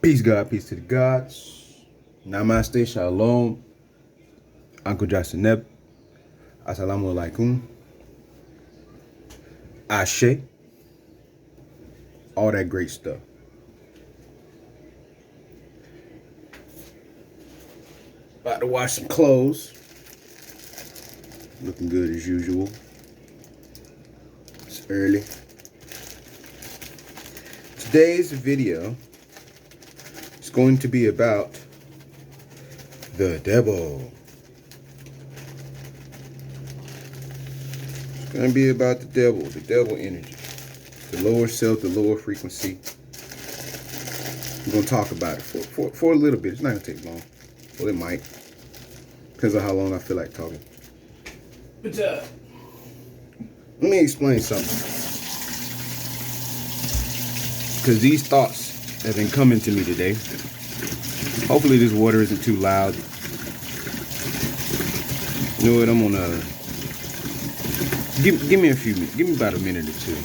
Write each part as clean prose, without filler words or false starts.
Peace, God. Peace to the gods. Namaste, Shalom. Uncle Jasaneb. Assalamu alaikum. Ashe. All that great stuff. About to wash some clothes. Looking good as usual. It's early. Today's video is going to be about the devil. It's going to be about the devil energy, the lower self, the lower frequency. I'm going to talk about it for a little bit. It's not going to take long. Well, it might. Depends on how long I feel like talking. But let me explain something. Because these thoughts have been coming to me today. Hopefully this water isn't too loud. You know what? I'm gonna give me a few minutes. Give me about a minute or two.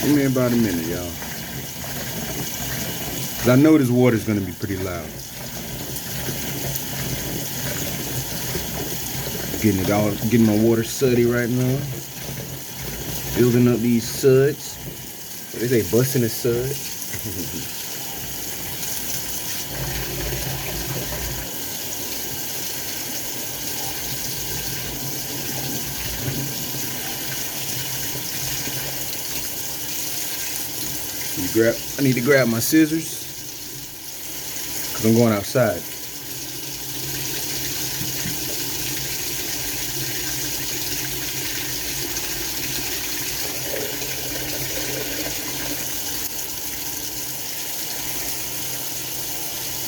Give me about a minute, y'all. Cause I know this water's gonna be pretty loud. Getting my water suddy right now. Building up these suds. What they say, busting a sud? I need to grab my scissors because I'm going outside.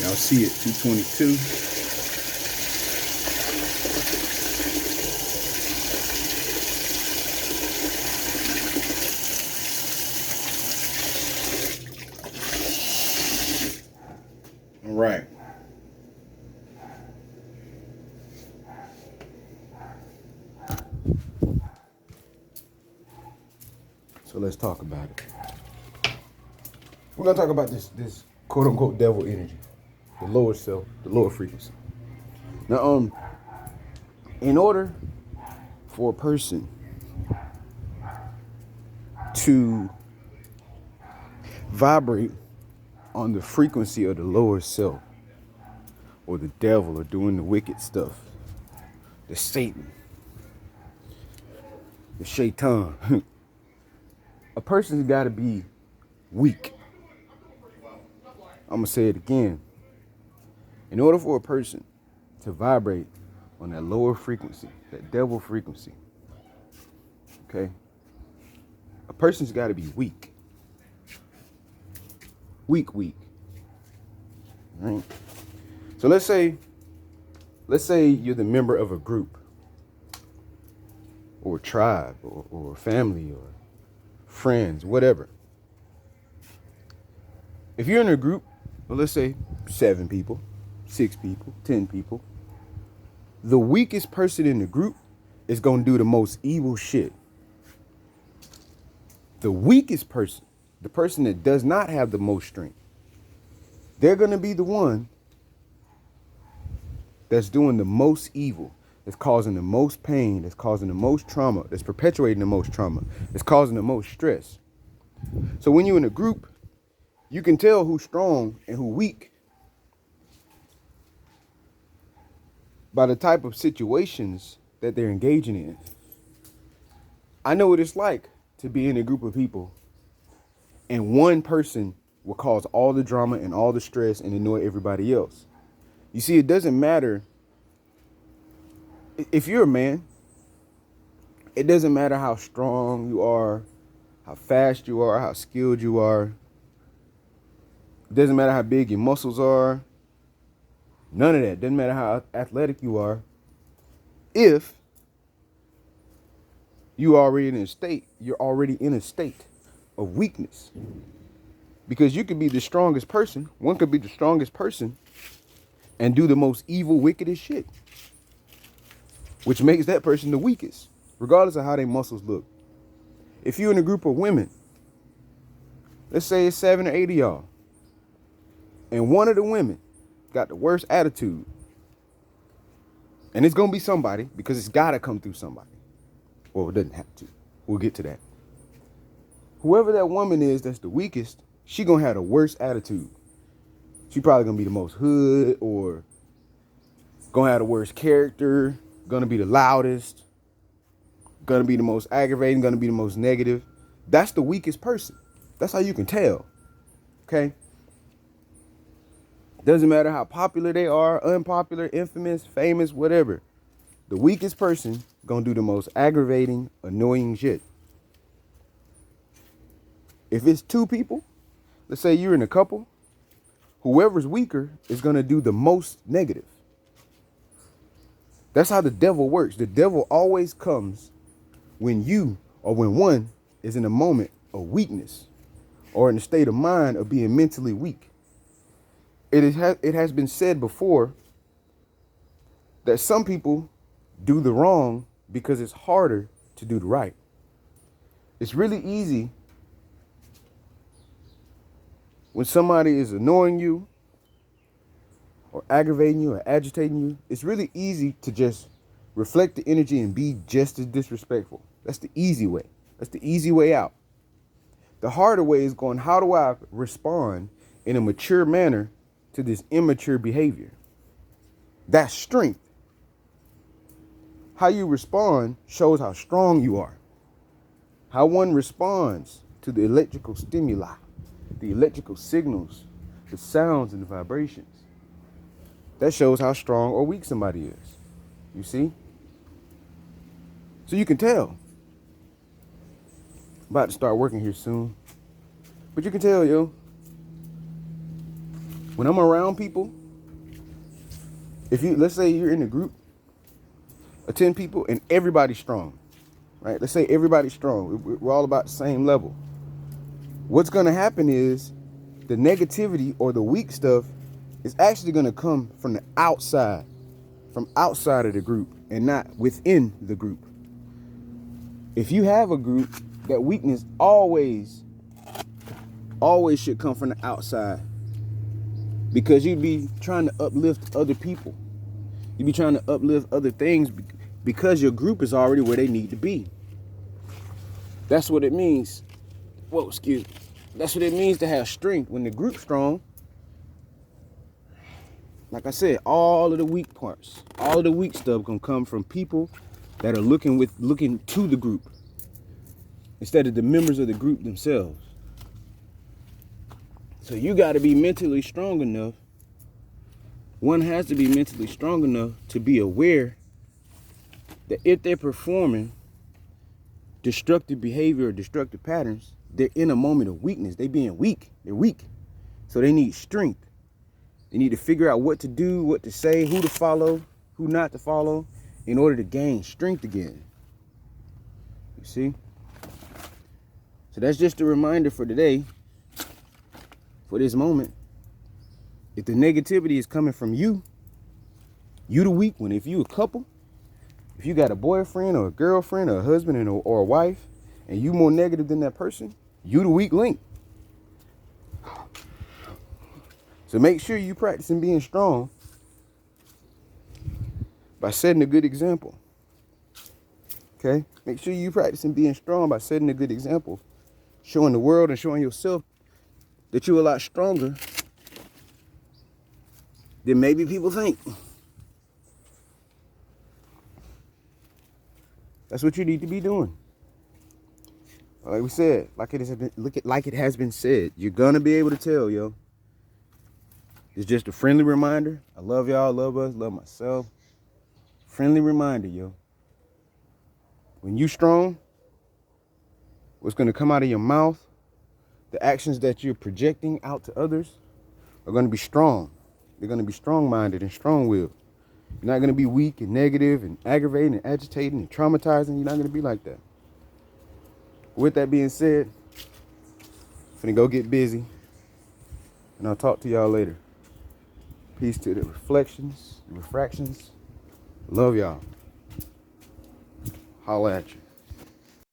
Y'all see it, 222. All right. So let's talk about it. We're gonna talk about this quote unquote devil energy, the lower self, the lower frequency. Now, in order for a person to vibrate on the frequency of the lower self, or the devil, or doing the wicked stuff, the Satan, the shaitan, a person's got to be weak. I'm going to say it again. In order for a person to vibrate on that lower frequency, that devil frequency, okay, a person's got to be weak. Weak. Right? So let's say you're the member of a group or a tribe or a family or friends, whatever. If you're in a group, well, let's say 7 people, 6 people, 10 people, the weakest person in the group is going to do the most evil shit. The weakest person, the person that does not have the most strength, they're going to be the one that's doing the most evil, that's causing the most pain, that's causing the most trauma, that's perpetuating the most trauma, that's causing the most stress. So when you're in a group, you can tell who's strong and who's weak by the type of situations that they're engaging in. I know what it's like to be in a group of people and one person will cause all the drama and all the stress and annoy everybody else. You see, it doesn't matter if you're a man. It doesn't matter how strong you are, how fast you are, how skilled you are. It doesn't matter how big your muscles are. None of that. Doesn't matter how athletic you are. If you're already in a state of weakness. Because you could be the strongest person, one could be the strongest person and do the most evil, wickedest shit, which makes that person the weakest, regardless of how their muscles look. If you're in a group of women, let's say it's 7 or 8 of y'all, and one of the women got the worst attitude, and it's gonna be somebody, because it's gotta come through somebody. Well, it doesn't have to. We'll get to that. Whoever that woman is that's the weakest, she gonna have the worst attitude. She probably gonna be the most hood, or gonna have the worst character, gonna be the loudest, gonna be the most aggravating, gonna be the most negative. That's the weakest person. That's how you can tell. Okay? Doesn't matter how popular they are, unpopular, infamous, famous, whatever. The weakest person gonna do the most aggravating, annoying shit. If it's 2 people, let's say you're in a couple, whoever's weaker is gonna do the most negative. That's how the devil works. The devil always comes when you, or when one is in a moment of weakness, or in a state of mind of being mentally weak. It has been said before that some people do the wrong because it's harder to do the right. It's really easy when somebody is annoying you or aggravating you or agitating you. It's really easy to just reflect the energy and be just as disrespectful. That's the easy way. That's the easy way out. The harder way is going, how do I respond in a mature manner to this immature behavior? That's strength. How you respond shows how strong you are. How one responds to the electrical stimuli, the electrical signals, the sounds and the vibrations. That shows how strong or weak somebody is. You see? So you can tell. I'm about to start working here soon. But you can tell, yo. When I'm around people, let's say you're in a group of 10 people and everybody's strong, right? Let's say everybody's strong. We're all about the same level. What's going to happen is the negativity or the weak stuff is actually going to come from the outside, from outside of the group and not within the group. If you have a group, that weakness always should come from the outside, because you'd be trying to uplift other people. You'd be trying to uplift other things because your group is already where they need to be. That's what it means. Whoa, excuse me. That's what it means to have strength. When the group's strong, like I said, all of the weak parts, all of the weak stuff gonna come from people that are looking to the group instead of the members of the group themselves. So you got to be mentally strong enough. One has to be mentally strong enough to be aware that if they're performing destructive behavior or destructive patterns, they're in a moment of weakness. They're being weak. They're weak. So they need strength. They need to figure out what to do, what to say, who to follow, who not to follow, in order to gain strength again. You see? So that's just a reminder for today, for this moment. If the negativity is coming from you the weak one. If you a couple, if you got a boyfriend or a girlfriend or a husband or a wife, and you more negative than that person, you the weak link. So make sure you practicing being strong by setting a good example. Okay? Make sure you practicing being strong by setting a good example, showing the world and showing yourself that you're a lot stronger than maybe people think. That's what you need to be doing. Like we said, like it has been said, you're gonna be able to tell, yo. It's just a friendly reminder. I love y'all, love us, love myself. Friendly reminder, yo. When you strong, what's gonna come out of your mouth, the actions that you're projecting out to others are gonna be strong. They're gonna be strong-minded and strong-willed. You're not gonna be weak and negative and aggravating and agitating and traumatizing. You're not gonna be like that. With that being said, finna go get busy, and I'll talk to y'all later. Peace to the reflections, the refractions. Love y'all. Holla at you.